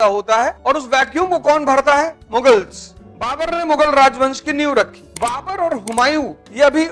आवश्यकता होता है। और उस वैक्यूम को कौन भरता है? मुगल्स। बाबर ने मुगल राजवंश की नींव रखी। बाबर और हुमायूं ये अभी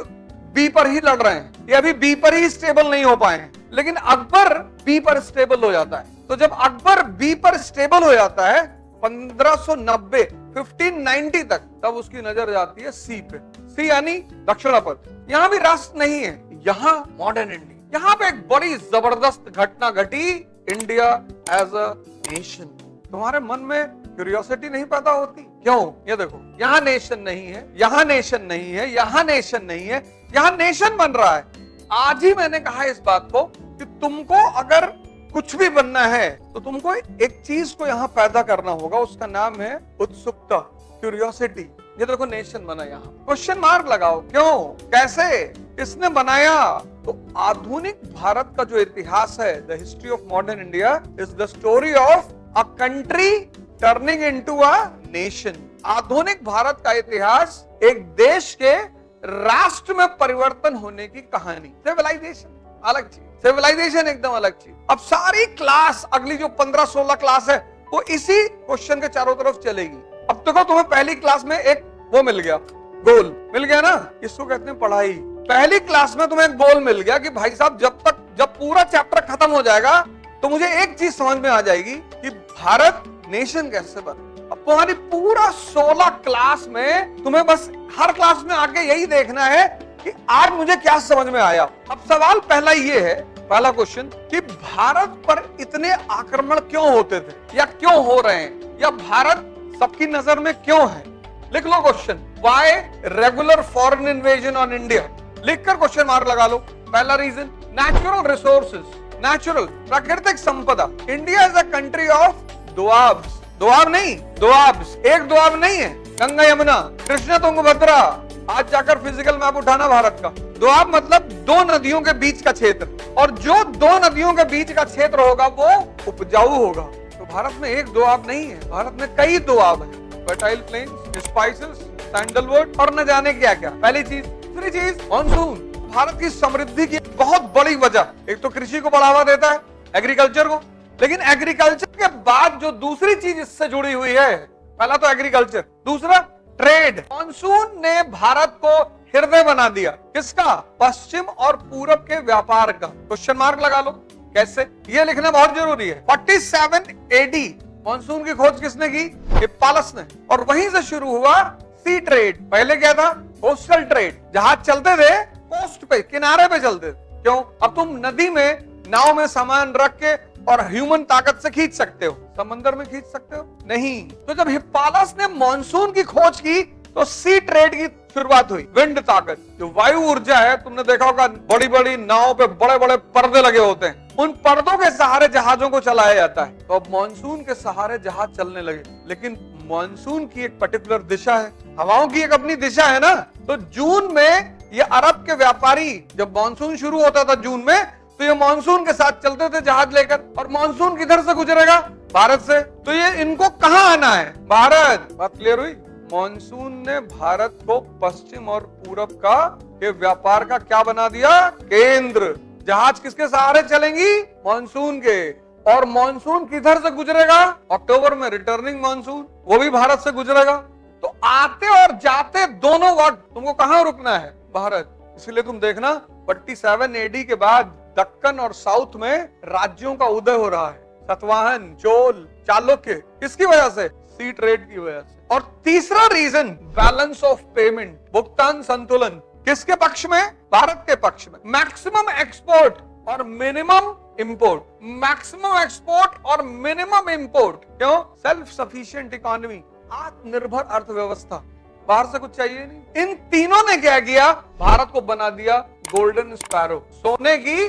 बी पर ही लड़ रहे हैं, ये अभी बी पर ही स्टेबल नहीं हो पाए हैं, लेकिन अकबर बी पर स्टेबल हो जाता है। तो जब अकबर बी पर स्टेबल हो जाता है 1590 1590 तक, तब उसकी नजर जाती है सी पे। सी यानी दक्षिणापथ। यहां भी राष्ट्र नहीं है, यहां मॉडर्न इंडिया। यहां पे एक बड़ी जबरदस्त घटना घटी, इंडिया एज अ नेशन। तुम्हारे मन में क्यूरियोसिटी नहीं पैदा होती? क्यों? ये देखो, यहां नेशन नहीं है, यहां नेशन नहीं है, यहां नेशन नहीं है, यहां नेशन बन रहा है। आज ही मैंने कहा इस बात को कि तुमको अगर कुछ भी बनना है तो तुमको एक चीज को यहां पैदा करना होगा, उसका नाम है उत्सुकता, क्यूरियोसिटी। ये देखो नेशन बना, यहाँ क्वेश्चन मार्क लगाओ, क्यों, कैसे, किसने बनाया? तो आधुनिक भारत का जो इतिहास है, the history of modern India is the story of a country turning into a nation. आधुनिक भारत का इतिहास एक देश के राष्ट्र में परिवर्तन होने की कहानी। सिविलाइजेशन अलग चीज, सिविलाइजेशन एकदम अलग चीज। अब सारी क्लास, अगली जो 15-16 क्लास है, वो इसी क्वेश्चन के चारों तरफ चलेगी। अब देखो, तुम्हें पहली क्लास में एक वो मिल गया, गोल मिल गया ना, इसको कहते हैं पढ़ाई। पहली क्लास में तुम्हें एक गोल मिल गया कि भाई साहब जब पूरा चैप्टर खत्म हो जाएगा तो मुझे एक चीज समझ में आ जाएगी कि भारत नेशन कैसे बना। अब तुम्हारी पूरा 16 क्लास में तुम्हें बस हर क्लास में आके यही देखना है कि आज मुझे क्या समझ में आया। अब सवाल पहला ये है, पहला क्वेश्चन, कि भारत पर इतने आक्रमण क्यों होते थे या क्यों हो रहे हैं, या भारत सबकी नजर में क्यों है? लिख लो question, why regular foreign invasion on India. लिखकर क्वेश्चन मार्क लगा लो। पहला रीजन, नेचुरल रिसोर्सेज, नेचुरल प्राकृतिक संपदा। India is a country of doabs. Doab नहीं, दोआब्स। एक दोआब नहीं है, गंगा यमुना कृष्णा तुंगभद्रा। आज जाकर फिजिकल मैप उठाना भारत का। दोआब मतलब दो नदियों के बीच का क्षेत्र, और जो दो नदियों के बीच का क्षेत्र होगा वो उपजाऊ होगा। तो भारत में एक दोआब नहीं है, भारत में कई दोआब है। फर्टाइल प्लेन्स, स्पाइसेस, सैंडलवुड और न जाने क्या क्या। पहली चीज। दूसरी चीज, मानसून। भारत की समृद्धि की बहुत बड़ी वजह, एक तो कृषि को बढ़ावा देता है, एग्रीकल्चर को, लेकिन एग्रीकल्चर के बाद जो दूसरी चीज इससे जुड़ी हुई है, पहला तो एग्रीकल्चर, दूसरा ट्रेड। मानसून ने भारत को हृदय बना दिया। किसका? पश्चिम और पूरब के व्यापार का। क्वेश्चन मार्क लगा लो, कैसे? ये लिखना बहुत जरूरी है। 47 AD मानसून की खोज किसने की? हिप्पालस ने। और वहीं से शुरू हुआ सी ट्रेड। पहले क्या था? Coastal trade. जहाज चलते थे कोस्ट पे, किनारे पे चलते थे। क्यों? अब तुम नदी में नाव में सामान रख के और ह्यूमन ताकत से खींच सकते हो, समंदर में खींच सकते हो? नहीं। तो जब हिप्पालस ने मानसून की खोज की तो सी ट्रेड की शुरुआत हुई। विंड ताकत, जो वायु ऊर्जा है, तुमने देखा होगा बड़ी बड़ी नाव पे बड़े बड़े पर्दे लगे होते हैं, उन पर्दों के सहारे जहाजों को चलाया जाता है। तो अब मानसून के सहारे जहाज चलने लगे। लेकिन मानसून की एक पर्टिकुलर दिशा है, हवाओं की एक अपनी दिशा है ना। तो जून में ये अरब के व्यापारी, जब मानसून शुरू होता था जून में, तो ये मानसून के साथ चलते थे जहाज लेकर। और मानसून किधर से गुजरेगा? भारत से। तो ये इनको कहां आना है? भारत। बात क्लियर हुई? मानसून ने भारत को पश्चिम और पूरब का के व्यापार का क्या बना दिया? केंद्र। जहाज किसके सहारे चलेंगी? मानसून के। और मानसून किधर से गुजरेगा? अक्टूबर में रिटर्निंग मानसून, वो भी भारत से गुजरेगा। तो आते और जाते दोनों वक्त तुमको कहां रुकना है? भारत। इसलिए तुम देखना 47 AD के बाद दक्कन और साउथ में राज्यों का उदय हो रहा है। सतवाहन, चोल, चालुक्य। किसकी वजह से? सी ट्रेड की वजह से। और तीसरा रीजन, बैलेंस ऑफ पेमेंट, भुगतान संतुलन। किसके पक्ष में? भारत के पक्ष में। मैक्सिमम एक्सपोर्ट और मिनिमम इंपोर्ट। मैक्सिमम एक्सपोर्ट और मिनिमम इंपोर्ट। क्यों? सेल्फ सफिशिएंट इकोनॉमी, आत्मनिर्भर अर्थव्यवस्था। बाहर से कुछ चाहिए नहीं। इन तीनों ने क्या किया? भारत को बना दिया गोल्डन स्पैरो, सोने की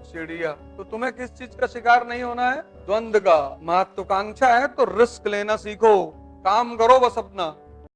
चिड़िया। तो तुम्हें किस चीज का शिकार नहीं होना है? द्वंद्व का। महत्वाकांक्षा है तो रिस्क लेना सीखो, काम करो बस अपना।